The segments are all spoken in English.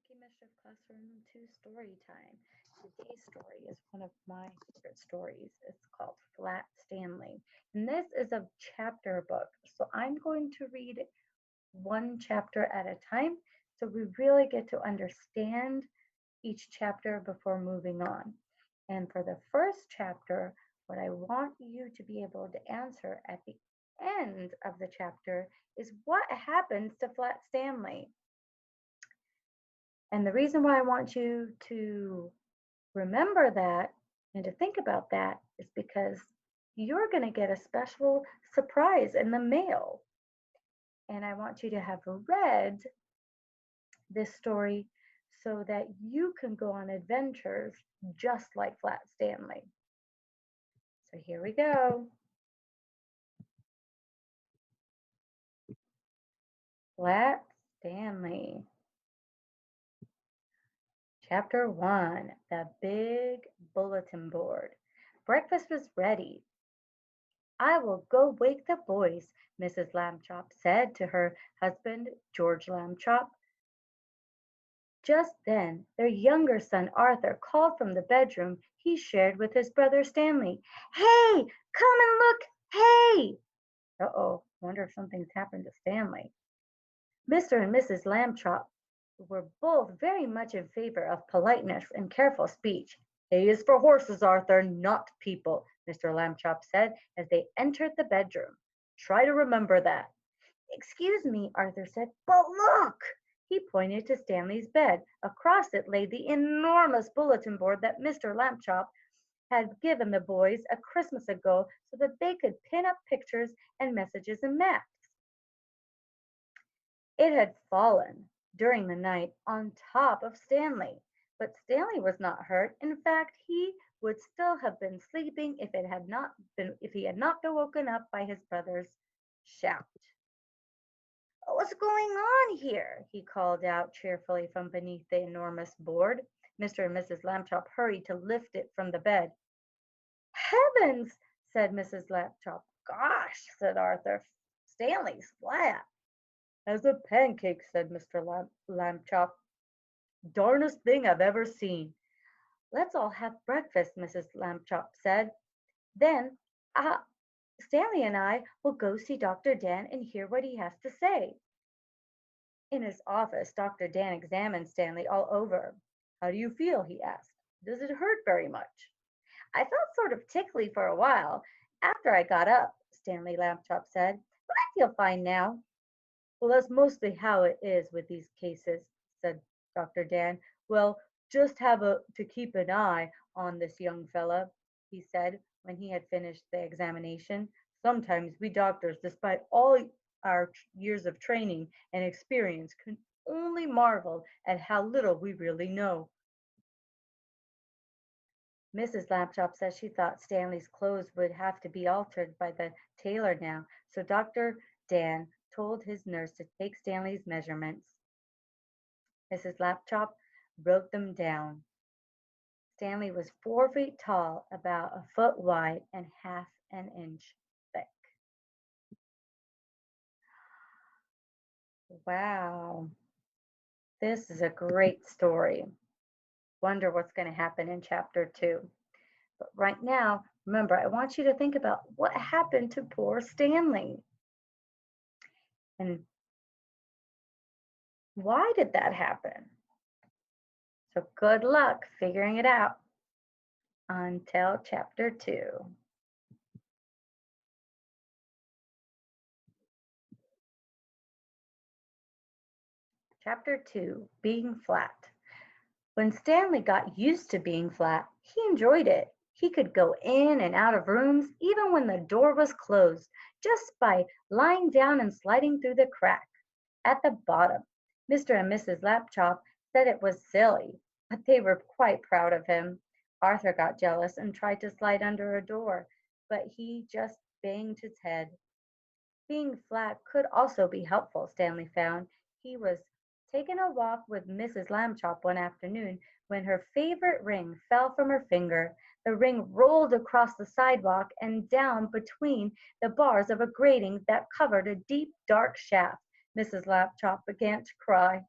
Cookie Mischief Classroom 2 story time. Today's story is one of my favorite stories. It's called Flat Stanley. And this is a chapter book. So I'm going to read one chapter at a time so we really get to understand each chapter before moving on. And for the first chapter, what I want you to be able to answer at the end of the chapter is what happens to Flat Stanley. And the reason why I want you to remember that and to think about that is because you're going to get a special surprise in the mail. And I want you to have read this story so that you can go on adventures just like Flat Stanley. So here we go. Flat Stanley. Chapter 1, The Big Bulletin Board. Breakfast was ready. I will go wake the boys, Mrs. Lambchop said to her husband, George Lambchop. Just then, their younger son Arthur called from the bedroom he shared with his brother Stanley. Hey, come and look! Hey! Uh-oh, wonder if something's happened to Stanley. Mr. and Mrs. Lambchop were both very much in favor of politeness and careful speech. Hay is for horses, Arthur, not people, Mr. Lambchop said as they entered the bedroom. Try to remember that. Excuse me, Arthur said, but look! He pointed to Stanley's bed. Across it lay the enormous bulletin board that Mr. Lambchop had given the boys a Christmas ago so that they could pin up pictures and messages and maps. It had fallen during the night on top of Stanley, but Stanley was not hurt. In fact, he would still have been sleeping if he had not been woken up by his brother's shout. What's going on here? He called out cheerfully from beneath the enormous board. Mr. and Mrs. Lambchop hurried to lift it from the bed. Heavens, said Mrs. Lambchop. Gosh, said Arthur, Stanley's flat. As a pancake, said Mr. Lambchop. Darnest thing I've ever seen. Let's all have breakfast, Mrs. Lambchop said. Then Stanley and I will go see Dr. Dan and hear what he has to say. In his office, Dr. Dan examined Stanley all over. How do you feel? He asked. Does it hurt very much? I felt sort of tickly for a while after I got up, Stanley Lambchop said, but I feel fine now. Well, that's mostly how it is with these cases, said Dr. Dan. Well, just have to keep an eye on this young fella, he said when he had finished the examination. Sometimes we doctors, despite all our years of training and experience, can only marvel at how little we really know. Mrs. Lambchop said she thought Stanley's clothes would have to be altered by the tailor now, so Dr. Dan told his nurse to take Stanley's measurements. Mrs. Lambchop wrote them down. Stanley was 4 feet tall, about a foot wide, and half an inch thick. Wow, this is a great story. Wonder what's going to happen in chapter 2. But right now, remember, I want you to think about what happened to poor Stanley. And why did that happen? So good luck figuring it out until chapter 2. Chapter 2, Being Flat. When Stanley got used to being flat, he enjoyed it. He could go in and out of rooms even when the door was closed, just by lying down and sliding through the crack. At the bottom, Mr. and Mrs. Lambchop said it was silly, but they were quite proud of him. Arthur got jealous and tried to slide under a door, but he just banged his head. Being flat could also be helpful, Stanley found. He was taking a walk with Mrs. Lambchop one afternoon when her favorite ring fell from her finger. The ring rolled across the sidewalk and down between the bars of a grating that covered a deep, dark shaft. Mrs. Lambchop began to cry.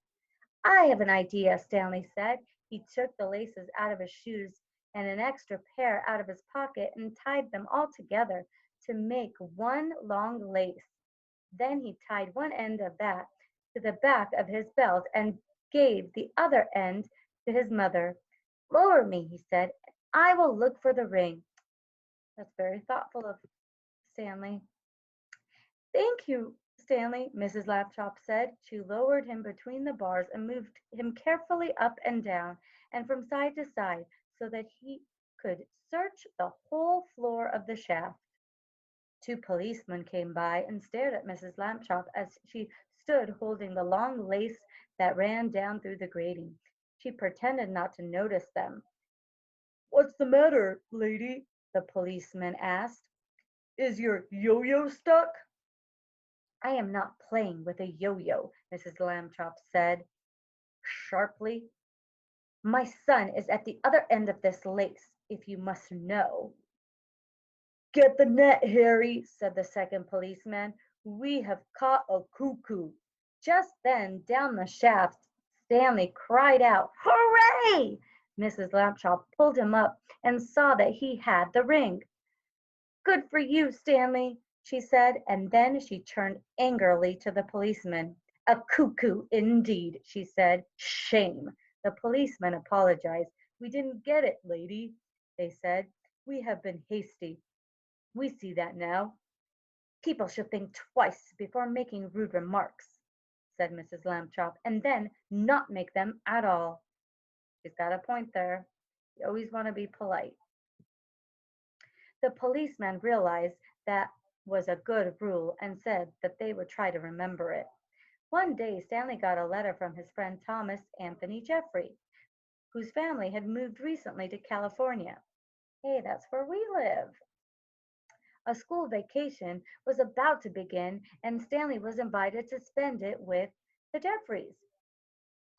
I have an idea, Stanley said. He took the laces out of his shoes and an extra pair out of his pocket and tied them all together to make one long lace. Then he tied one end of that to the back of his belt and gave the other end to his mother. Lower me, he said, and I will look for the ring. That's very thoughtful of Stanley. Thank you, Stanley, Mrs. Lapchop said. She lowered him between the bars and moved him carefully up and down and from side to side so that he could search the whole floor of the shaft. Two policemen came by and stared at Mrs. Lambchop as she stood holding the long lace that ran down through the grating. She pretended not to notice them. What's the matter, lady? The policeman asked. Is your yo-yo stuck? I am not playing with a yo-yo, Mrs. Lambchop said sharply. My son is at the other end of this lace, if you must know. Get the net, Harry, said the second policeman. We have caught a cuckoo. Just then, down the shaft, Stanley cried out, Hooray! Mrs. Lambchop pulled him up and saw that he had the ring. Good for you, Stanley, she said, and then she turned angrily to the policeman. A cuckoo, indeed, she said. Shame. The policeman apologized. We didn't get it, lady, they said. We have been hasty. We see that now. People should think twice before making rude remarks, said Mrs. Lambchop, and then not make them at all. She's got a point there. You always want to be polite. The policeman realized that was a good rule and said that they would try to remember it. One day, Stanley got a letter from his friend Thomas Anthony Jeffrey, whose family had moved recently to California. Hey, that's where we live. A school vacation was about to begin, and Stanley was invited to spend it with the Jeffreys.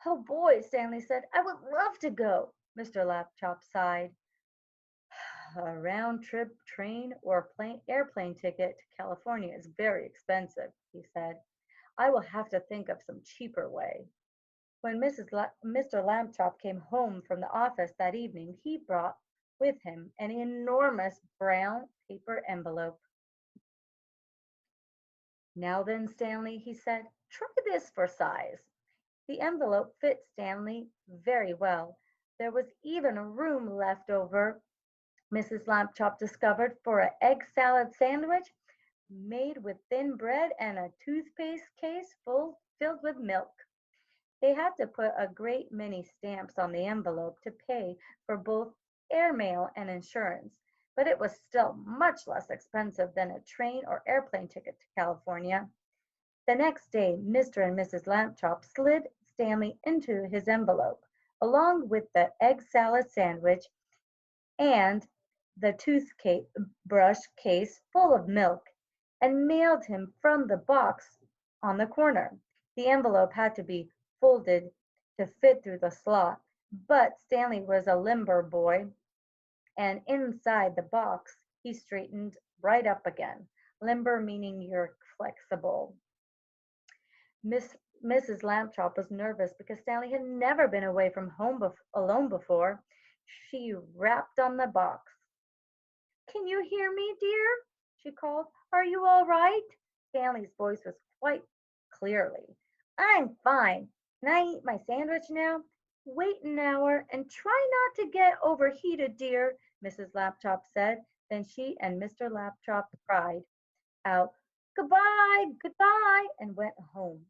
Oh boy, Stanley said, I would love to go. Mr. Lapchop sighed. A round trip train or airplane ticket to California is very expensive, he said. I will have to think of some cheaper way. When Mr. Lambchop came home from the office that evening, he brought with him an enormous brown paper envelope. Now then, Stanley, he said, try this for size. The envelope fit Stanley very well. There was even room left over, Mrs. Lambchop discovered, for an egg salad sandwich made with thin bread and a toothpaste case filled with milk. They had to put a great many stamps on the envelope to pay for both airmail and insurance, but it was still much less expensive than a train or airplane ticket to California. The next day, Mr. and Mrs. Lambchop slid Stanley into his envelope, along with the egg salad sandwich and the toothbrush case full of milk, and mailed him from the box on the corner. The envelope had to be folded to fit through the slot, but Stanley was a limber boy, and inside the box he straightened right up again. Limber meaning you're flexible. Mrs. Lambchop was nervous because Stanley had never been away from home alone before. She rapped on the box. Can you hear me, dear? She called. Are you all right? Stanley's voice was quite clearly. I'm fine. Can I eat my sandwich now? Wait an hour and try not to get overheated, dear, Mrs. Lambchop said. Then she and Mr. Lambchop cried out, Goodbye, goodbye, and went home.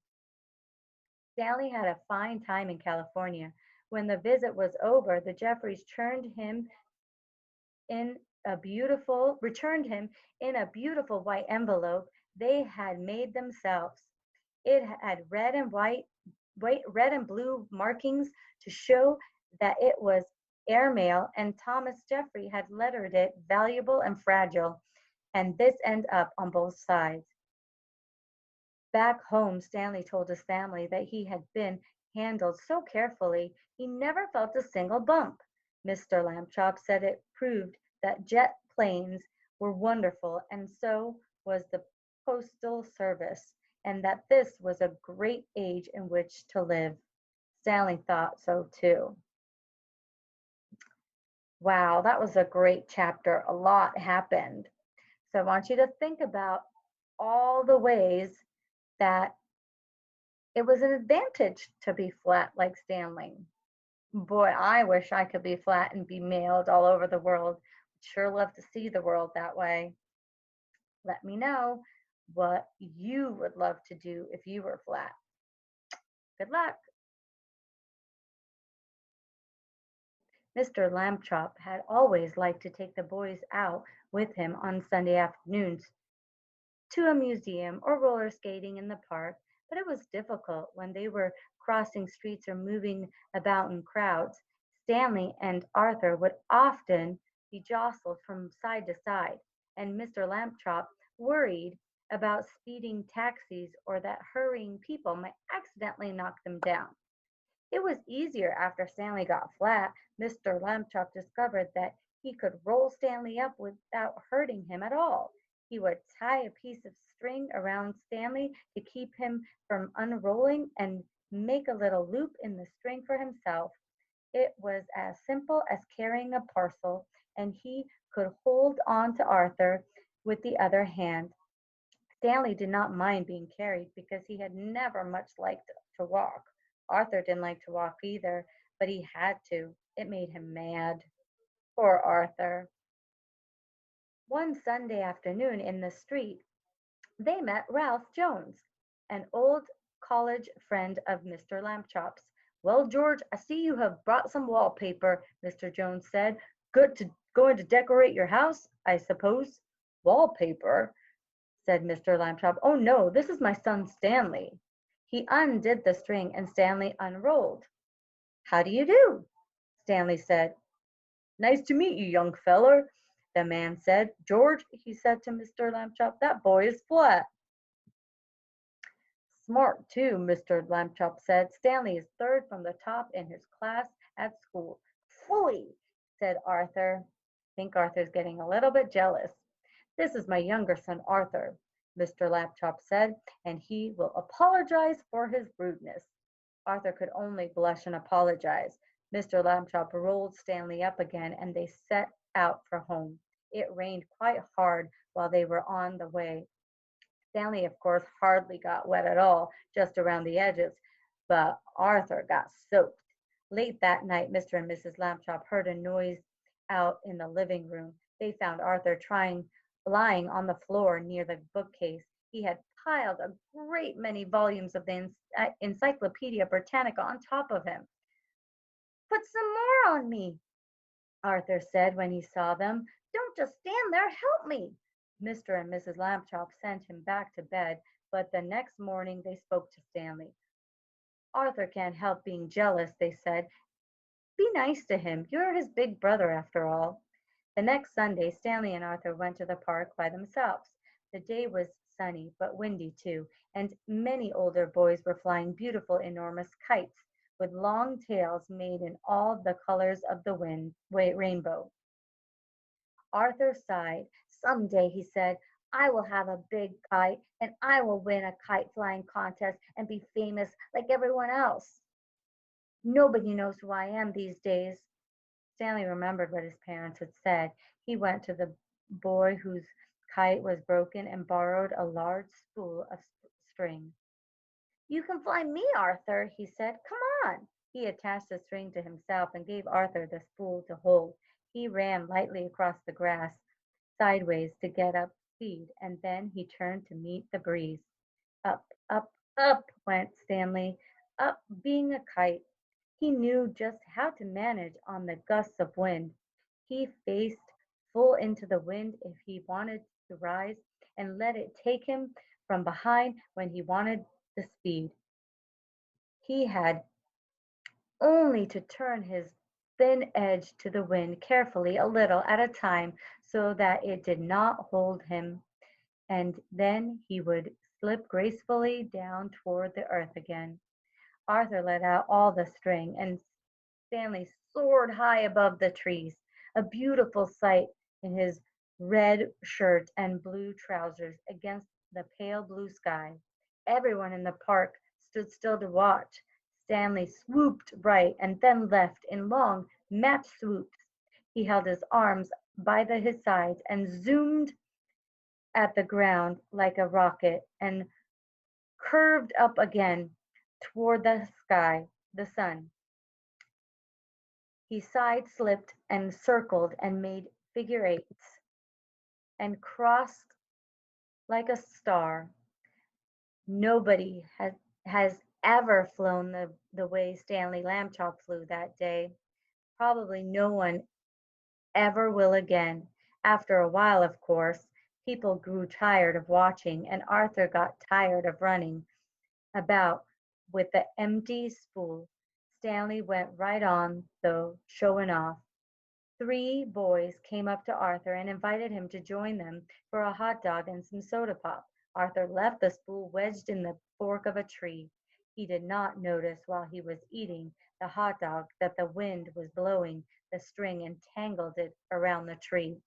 Stanley had a fine time in California. When the visit was over, the Jeffreys in returned him in a beautiful white envelope they had made themselves. It had red and blue markings to show that it was airmail, and Thomas Jeffrey had lettered it valuable and fragile, and this end up on both sides. Back home, Stanley told his family that he had been handled so carefully he never felt a single bump. Mr. Lambchop said it proved that jet planes were wonderful, and so was the postal service, and that this was a great age in which to live. Stanley thought so too. Wow, that was a great chapter. A lot happened. So I want you to think about all the ways that it was an advantage to be flat like Stanley. Boy, I wish I could be flat and be mailed all over the world. Sure love to see the world that way. Let me know what you would love to do if you were flat. Good luck. Mr. Lambchop had always liked to take the boys out with him on Sunday afternoons to a museum or roller skating in the park, but it was difficult when they were crossing streets or moving about in crowds. Stanley and Arthur would often be jostled from side to side, and Mr. Lampchop worried about speeding taxis or that hurrying people might accidentally knock them down. It was easier after Stanley got flat. Mr. Lambchop discovered that he could roll Stanley up without hurting him at all. He would tie a piece of string around Stanley to keep him from unrolling and make a little loop in the string for himself. It was as simple as carrying a parcel, and he could hold on to Arthur with the other hand. Stanley did not mind being carried because he had never much liked to walk. Arthur didn't like to walk either, but he had to. It made him mad. Poor Arthur. One Sunday afternoon in the street, they met Ralph Jones, an old college friend of Mr. Lampchop's. Well, George, I see you have brought some wallpaper, Mr. Jones said. Going to decorate your house, I suppose. Wallpaper, said Mr. Lambchop. Oh no, this is my son Stanley. He undid the string and Stanley unrolled. How do you do? Stanley said. Nice to meet you, young feller, the man said. George, he said to Mr. Lambchop, that boy is flat. Smart, too, Mr. Lambchop said. Stanley is third from the top in his class at school. Phooey, said Arthur. I think Arthur's getting a little bit jealous. This is my younger son, Arthur, Mr. Lapchop said, and he will apologize for his rudeness. Arthur could only blush and apologize. Mr. Lapchop rolled Stanley up again, and they set out for home. It rained quite hard while they were on the way. Stanley, of course, hardly got wet at all, just around the edges, but Arthur got soaked. Late that night, Mr. and Mrs. Lambchop heard a noise out in the living room. They found Arthur lying on the floor near the bookcase. He had piled a great many volumes of the Encyclopedia Britannica on top of him. Put some more on me, Arthur said when he saw them. Don't just stand there, help me. Mr. and Mrs. Lambchop sent him back to bed, but the next morning they spoke to Stanley. Arthur can't help being jealous, they said. Be nice to him. You're his big brother after all. The next Sunday, Stanley and Arthur went to the park by themselves. The day was sunny, but windy too, and many older boys were flying beautiful, enormous kites with long tails made in all the colors of the rainbow. Arthur sighed. Some day, he said, I will have a big kite and I will win a kite flying contest and be famous like everyone else. Nobody knows who I am these days. Stanley remembered what his parents had said. He went to the boy whose kite was broken and borrowed a large spool of string. You can fly me, Arthur, he said. Come on. He attached the string to himself and gave Arthur the spool to hold. He ran lightly across the grass, sideways to get up speed, and then he turned to meet the breeze. Up, up, up went Stanley, up being a kite. He knew just how to manage on the gusts of wind. He faced full into the wind if he wanted to rise and let it take him from behind when he wanted the speed. He had only to turn his thin edge to the wind carefully a little at a time so that it did not hold him, and then he would slip gracefully down toward the earth again. Arthur let out all the string, and Stanley soared high above the trees, a beautiful sight in his red shirt and blue trousers against the pale blue sky. Everyone in the park stood still to watch. Stanley swooped right and then left in long, match swoops. He held his arms by his sides and zoomed at the ground like a rocket and curved up again toward the sky, the sun. He side slipped and circled and made figure eights and crossed like a star. Nobody has ever flown the way Stanley Lambchop flew that day. Probably no one ever will again. After a while, of course, people grew tired of watching, and Arthur got tired of running about with the empty spool. Stanley went right on, though, showing off. Three boys came up to Arthur and invited him to join them for a hot dog and some soda pop. Arthur left the spool wedged in the fork of a tree. He did not notice while he was eating the hot dog that the wind was blowing the string and tangled it around the tree.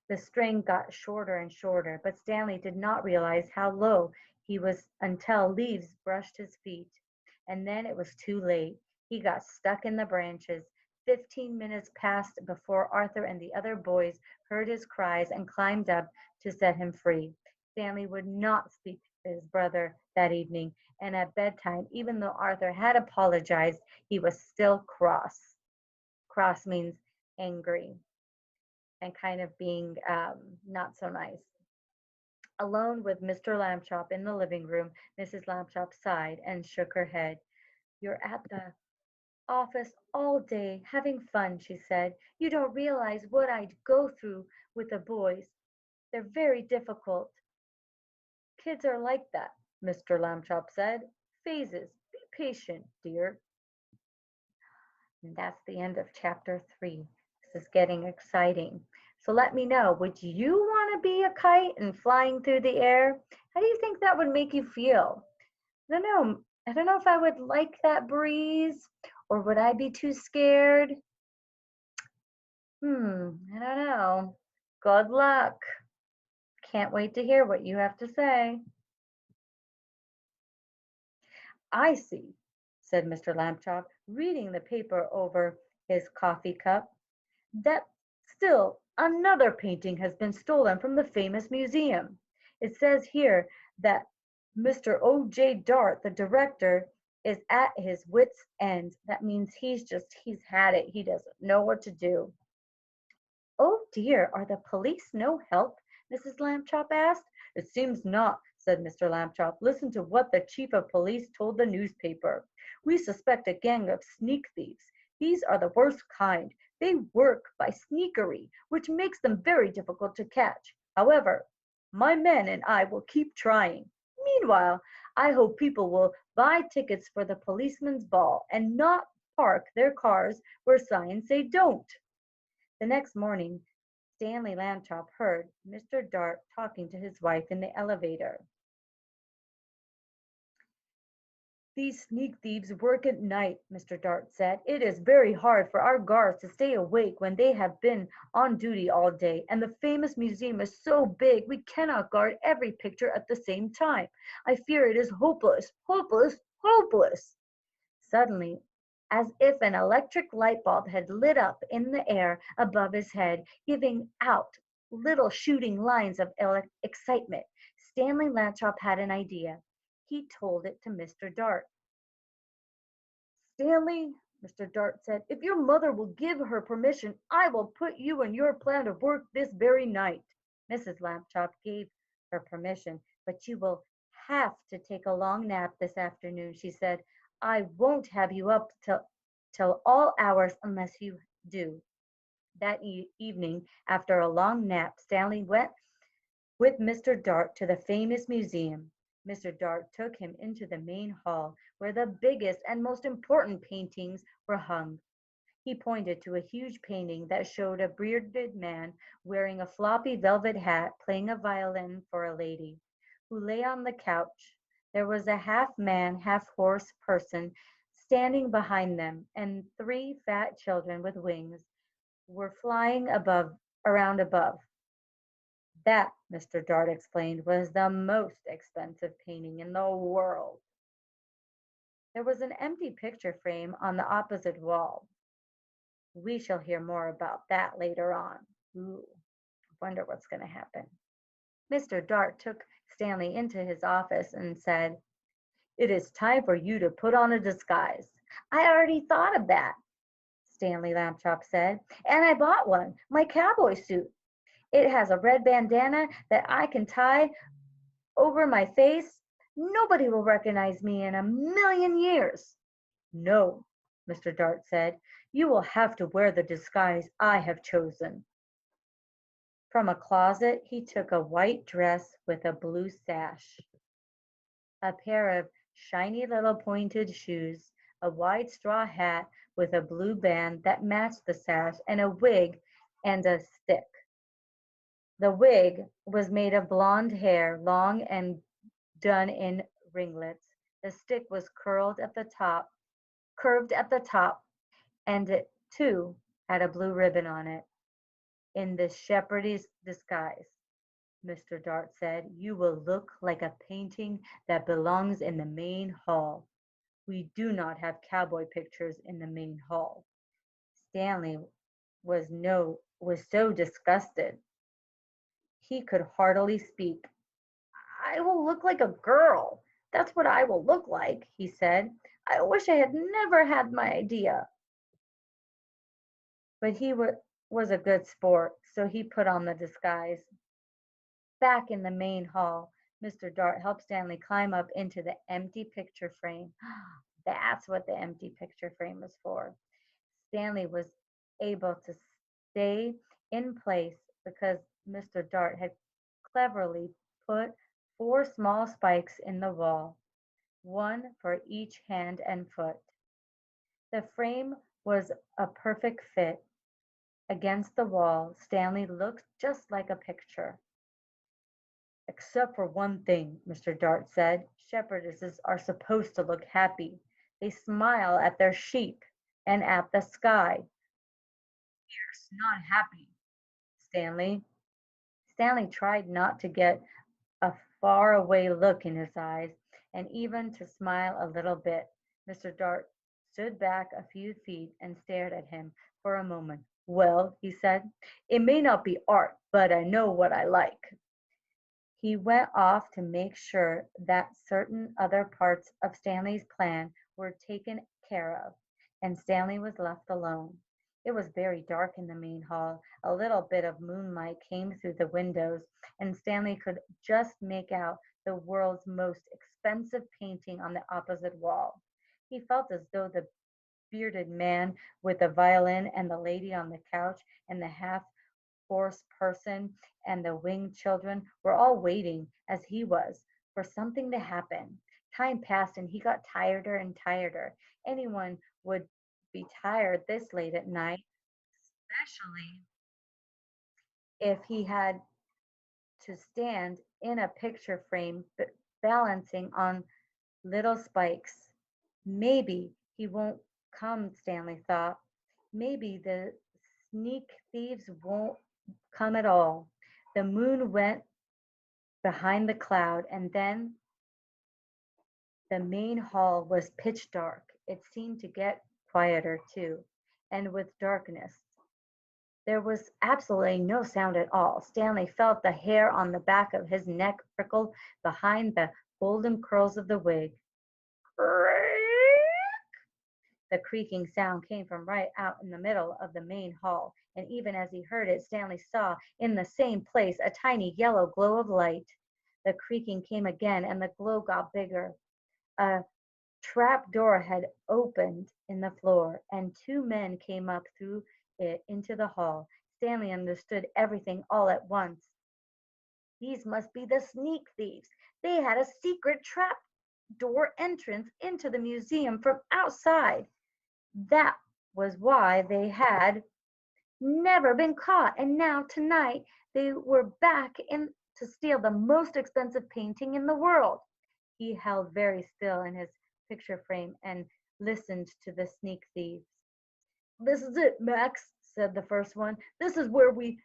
The string got shorter and shorter, but Stanley did not realize how low he was until leaves brushed his feet. And then it was too late. He got stuck in the branches. 15 minutes passed before Arthur and the other boys heard his cries and climbed up to set him free. Stanley would not speak to his brother that evening, and at bedtime, even though Arthur had apologized, he was still cross. Cross means angry and kind of being not so nice. Alone with Mr. Lambchop in the living room, Mrs. Lambchop sighed and shook her head. You're at the office all day, having fun, she said. You don't realize what I'd go through with the boys. They're very difficult. Kids are like that, Mr. Lambchop said. Phases. Be patient, dear. And that's the end of chapter 3. This is getting exciting. So let me know, would you want to be a kite and flying through the air? How do you think that would make you feel? I don't know. I don't know if I would like that breeze or would I be too scared? I don't know. Good luck. Can't wait to hear what you have to say. I see, said Mr. Lambchop, reading the paper over his coffee cup, that still another painting has been stolen from the famous museum. It says here that Mr. O.J. Dart, the director, is at his wits' end. That means he's had it. He doesn't know what to do. Oh dear, are the police no help? Mrs. Lambchop asked. It seems not, said Mr. Lambchop. Listen to what the chief of police told the newspaper. We suspect a gang of sneak thieves. These are the worst kind. They work by sneakery, which makes them very difficult to catch. However, my men and I will keep trying. Meanwhile, I hope people will buy tickets for the policeman's ball and not park their cars where signs say don't. The next morning, Stanley Lambchop heard Mr. Dart talking to his wife in the elevator. These sneak thieves work at night, Mr. Dart said. It is very hard for our guards to stay awake when they have been on duty all day, and the famous museum is so big we cannot guard every picture at the same time. I fear it is hopeless, hopeless, hopeless. Suddenly, as if an electric light bulb had lit up in the air above his head, giving out little shooting lines of excitement, Stanley Lambchop had an idea. He told it to Mr. Dart. Stanley, Mr. Dart said, if your mother will give her permission, I will put you and your plan to work this very night. Mrs. Lambchop gave her permission, but you will have to take a long nap this afternoon, she said. I won't have you up till all hours unless you do. That evening, after a long nap, Stanley went with Mr. Dart to the famous museum. Mr. Dart took him into the main hall where the biggest and most important paintings were hung. He pointed to a huge painting that showed a bearded man wearing a floppy velvet hat playing a violin for a lady who lay on the couch. There was a half man, half horse person standing behind them, and three fat children with wings were flying around above. That, Mr. Dart explained, was the most expensive painting in the world. There was an empty picture frame on the opposite wall. We shall hear more about that later on. Ooh, wonder what's going to happen. Mr. Dart took Stanley into his office and said, "It is time for you to put on a disguise." "I already thought of that," Stanley Lamchop said, "and I bought one, my cowboy suit. It has a red bandana that I can tie over my face. Nobody will recognize me in a million years." "No," Mr. Dart said, "you will have to wear the disguise I have chosen." From a closet he took a white dress with a blue sash, a pair of shiny little pointed shoes, a wide straw hat with a blue band that matched the sash, and a wig and a stick. The wig was made of blonde hair, long and done in ringlets. The stick was curved at the top, and it, too, had a blue ribbon on it. "In this shepherdess disguise," Mr. Dart said, "you will look like a painting that belongs in the main hall. We do not have cowboy pictures in the main hall." Stanley was so disgusted he could hardly speak. "I will look like a girl. That's what I will look like," he said. "I wish I had never had my idea." But was a good sport, so he put on the disguise. Back in the main hall, Mr. Dart helped Stanley climb up into the empty picture frame. That's what the empty picture frame was for. Stanley was able to stay in place because Mr. Dart had cleverly put four small spikes in the wall, one for each hand and foot. The frame was a perfect fit. Against the wall, Stanley looked just like a picture. "Except for one thing," Mr. Dart said. "Shepherdesses are supposed to look happy. They smile at their sheep and at the sky. You're not happy, Stanley." Stanley tried not to get a far-away look in his eyes, and even to smile a little bit. Mr. Dart stood back a few feet and stared at him for a moment. "Well," he said, "it may not be art, but I know what I like." He went off to make sure that certain other parts of Stanley's plan were taken care of, and Stanley was left alone. It was very dark in the main hall. A little bit of moonlight came through the windows, and Stanley could just make out the world's most expensive painting on the opposite wall. He felt as though the bearded man with the violin and the lady on the couch and the half horse person and the winged children were all waiting, as he was, for something to happen. Time passed and he got tireder and tireder. Anyone would be tired this late at night, especially if he had to stand in a picture frame balancing on little spikes. Maybe he won't come, Stanley thought. Maybe the sneak thieves won't come at all. The moon went behind the cloud, and then the main hall was pitch dark. It seemed to get quieter, too, and with darkness there was absolutely no sound at all. Stanley felt the hair on the back of his neck prickle behind the golden curls of the wig. The creaking sound came from right out in the middle of the main hall, and even as he heard it, Stanley saw in the same place a tiny yellow glow of light. The creaking came again, and the glow got bigger. A trap door had opened in the floor, and two men came up through it into the hall. Stanley understood everything all at once. These must be the sneak thieves. They had a secret trap door entrance into the museum from outside. That was why they had never been caught, and now tonight they were back in to steal the most expensive painting in the world. He held very still in his picture frame and listened to the sneak thieves. "This is it, Max," said the first one. "This is where we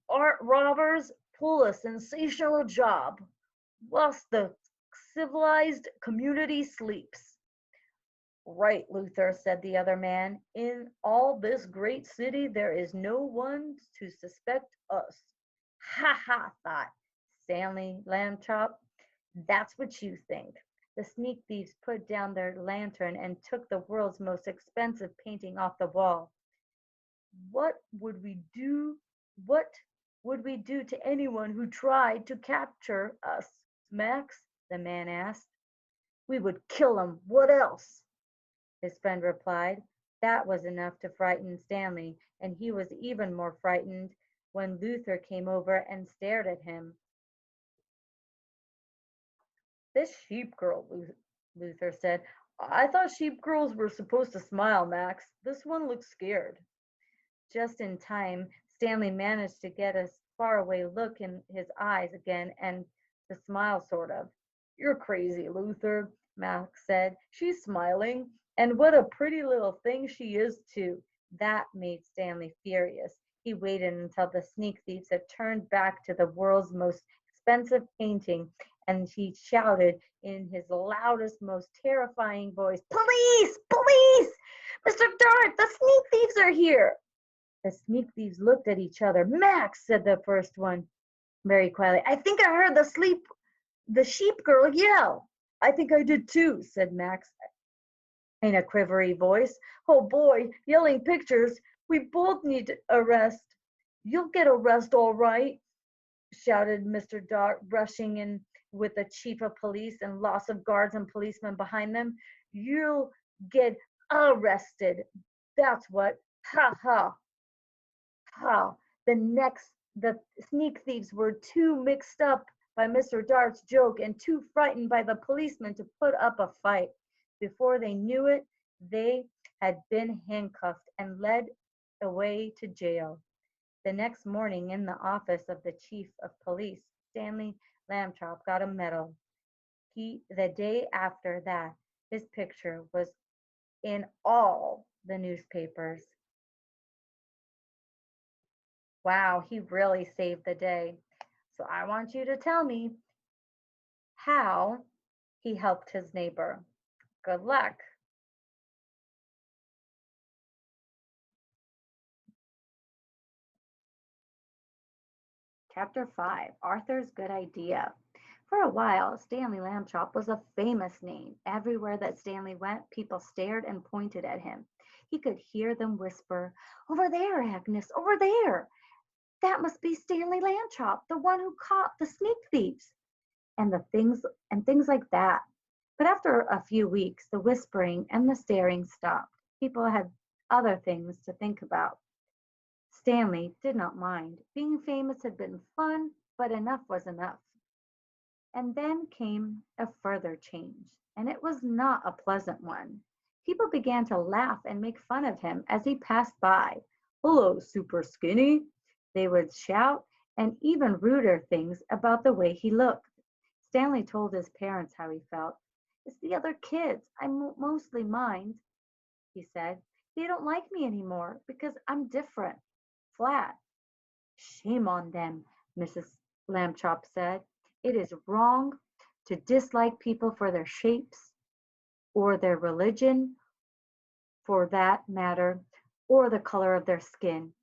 art robbers pull a sensational job whilst the civilized community sleeps." Right, Luther, said the other man. In all this great city there is no one to suspect us. Ha ha, thought Stanley Lambchop. That's what you think. The sneak thieves put down their lantern and took the world's most expensive painting off the wall. What would we do? What would we do to anyone who tried to capture us, Max? The man asked. We would kill him. What else? His friend replied. That was enough to frighten Stanley, and he was even more frightened when Luther came over and stared at him. This sheep girl, Luther said. I thought sheep girls were supposed to smile, Max. This one looks scared. Just in time, Stanley managed to get a faraway look in his eyes again and to smile, sort of. You're crazy, Luther, Max said. She's smiling, and what a pretty little thing she is, too. That made Stanley furious. He waited until the sneak thieves had turned back to the world's most expensive painting, and he shouted in his loudest, most terrifying voice, Police! Police! Mr. Dart, the sneak thieves are here! The sneak thieves looked at each other. Max, said the first one very quietly, I think I heard the sheep girl yell. I think I did too, said Max in a quivery voice. Oh boy, yelling pictures. We both need arrest. You'll get arrest all right, shouted Mr. Dart, rushing in with the chief of police and lots of guards and policemen behind them. You'll get arrested. That's what. Ha ha. Ha! The sneak thieves were too mixed up by Mr. Dart's joke and too frightened by the policeman to put up a fight. Before they knew it, they had been handcuffed and led away to jail. The next morning, in the office of the chief of police, Stanley Lambchop got a medal. The day after that, his picture was in all the newspapers. Wow, he really saved the day. So I want you to tell me how he helped his neighbor. Good luck. Chapter 5 Arthur's Good Idea. For a while, Stanley Lambchop was a famous name. Everywhere that Stanley went, people stared and pointed at him. He could hear them whisper, Over there, Agnes, over there. That must be Stanley Lambchop, the one who caught the sneak thieves. And things like that. But after a few weeks, the whispering and the staring stopped. People had other things to think about. Stanley did not mind. Being famous had been fun, but enough was enough. And then came a further change, and it was not a pleasant one. People began to laugh and make fun of him as he passed by. Hello, super skinny, they would shout, and even ruder things about the way he looked. Stanley told his parents how he felt. It's the other kids I mostly mind, he said. They don't like me anymore because I'm different, flat. Shame on them, Mrs. Lambchop said. It is wrong to dislike people for their shapes or their religion, for that matter, or the color of their skin.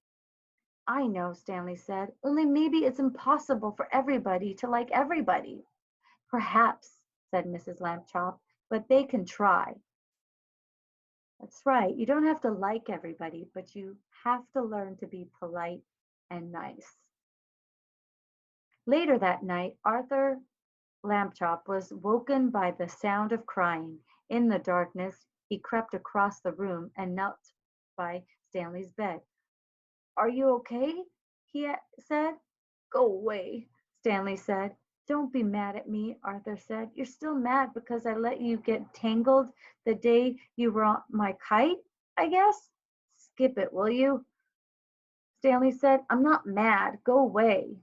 I know, Stanley said, only maybe it's impossible for everybody to like everybody. Perhaps, said Mrs. Lambchop, but they can try. That's right. You don't have to like everybody, but you have to learn to be polite and nice. Later that night, Arthur Lambchop was woken by the sound of crying. In the darkness, he crept across the room and knelt by Stanley's bed. Are you okay? He said. Go away, Stanley said. Don't be mad at me, Arthur said. You're still mad because I let you get tangled the day you were on my kite, I guess? Skip it, will you? Stanley said. I'm not mad. Go away.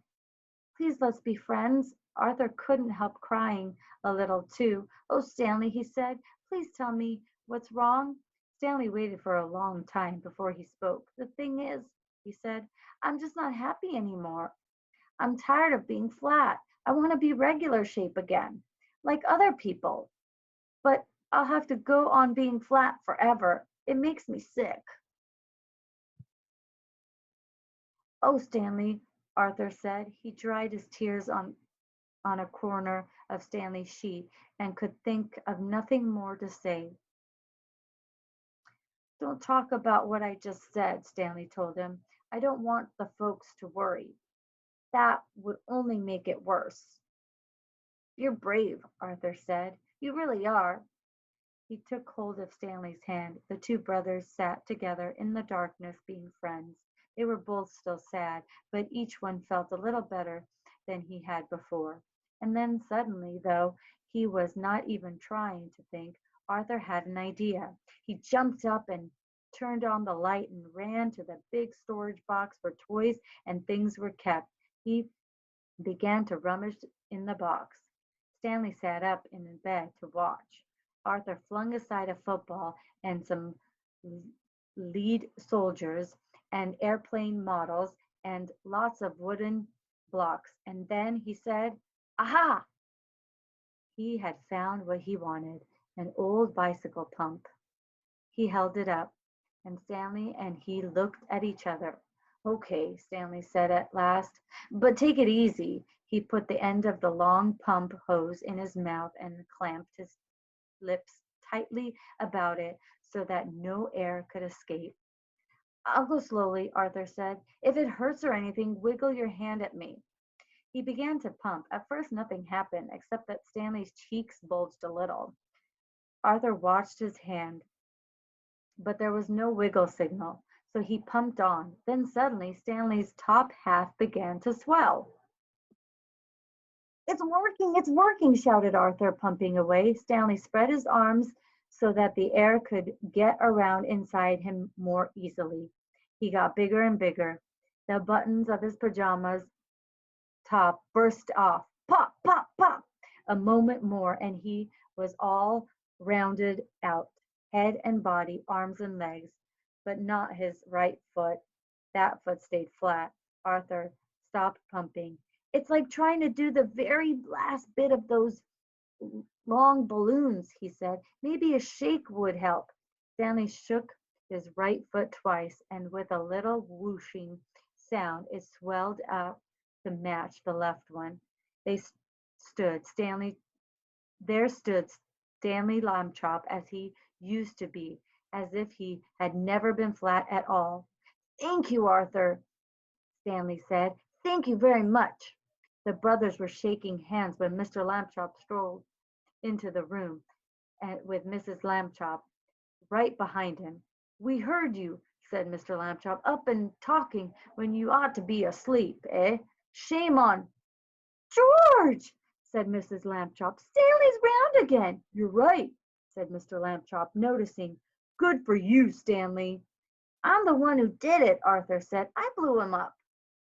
Please let's be friends. Arthur couldn't help crying a little too. Oh, Stanley, he said, please tell me what's wrong. Stanley waited for a long time before he spoke. The thing is, he said, I'm just not happy anymore. I'm tired of being flat. I want to be regular shape again, like other people. But I'll have to go on being flat forever. It makes me sick. Oh, Stanley, Arthur said. He dried his tears on a corner of Stanley's sheet and could think of nothing more to say. Don't talk about what I just said, Stanley told him. I don't want the folks to worry. That would only make it worse. You're brave, Arthur said. You really are. He took hold of Stanley's hand. The two brothers sat together in the darkness, being friends. They were both still sad, but each one felt a little better than he had before. And then suddenly, though he was not even trying to think, Arthur had an idea. He jumped up and turned on the light and ran to the big storage box where toys and things were kept. He began to rummage in the box. Stanley sat up in bed to watch. Arthur flung aside a football and some lead soldiers and airplane models and lots of wooden blocks. And then he said, Aha! He had found what he wanted, an old bicycle pump. He held it up, and Stanley and he looked at each other. Okay, Stanley said at last, but take it easy. He put the end of the long pump hose in his mouth and clamped his lips tightly about it so that no air could escape. I'll go slowly, Arthur said. If it hurts or anything, wiggle your hand at me. He began to pump. At first, nothing happened except that Stanley's cheeks bulged a little. Arthur watched his hand, but there was no wiggle signal, so he pumped on. Then suddenly, Stanley's top half began to swell. It's working, shouted Arthur, pumping away. Stanley spread his arms so that the air could get around inside him more easily. He got bigger and bigger. The buttons of his pajamas top burst off. Pop, pop, pop! A moment more, and he was all rounded out, head and body, arms and legs, but not his right foot. That foot stayed flat. Arthur stopped pumping. It's like trying to do the very last bit of those long balloons, he said. Maybe a shake would help. Stanley shook his right foot twice, and with a little whooshing sound, it swelled up to match the left one. They stood, Stanley, there stood Stanley Lambchop as he used to be, as if he had never been flat at all. Thank you, Arthur, Stanley said. Thank you very much. The brothers were shaking hands when Mr. Lambchop strolled into the room with Mrs. Lambchop right behind him. We heard you, said Mr. Lambchop, up and talking when you ought to be asleep, eh? Shame on George, said Mrs. Lambchop. Stanley's round again. You're right, said Mr. Lambchop, noticing. Good for you, Stanley. I'm the one who did it, Arthur said. I blew him up.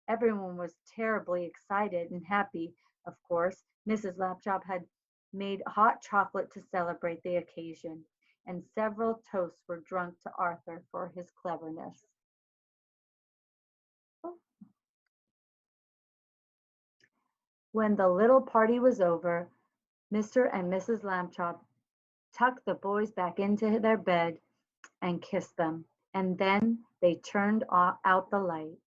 Everyone was terribly excited and happy, of course. Mrs. Lambchop had made hot chocolate to celebrate the occasion, and several toasts were drunk to Arthur for his cleverness. When the little party was over, Mr. and Mrs. Lambchop tucked the boys back into their bed and kissed them, and then they turned out the light.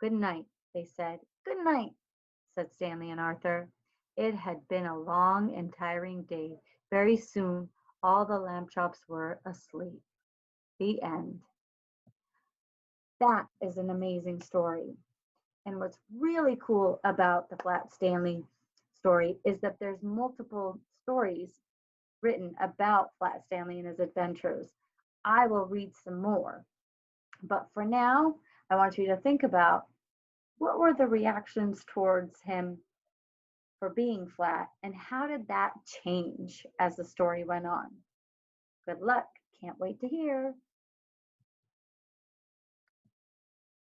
Good night, they said. Good night, said Stanley and Arthur. It had been a long and tiring day. Very soon all the Lambchops were asleep. The end. That is an amazing story. And what's really cool about the Flat Stanley story is that there's multiple stories written about Flat Stanley and his adventures. I will read some more. But for now, I want you to think about what were the reactions towards him for being flat, and how did that change as the story went on? Good luck. Can't wait to hear.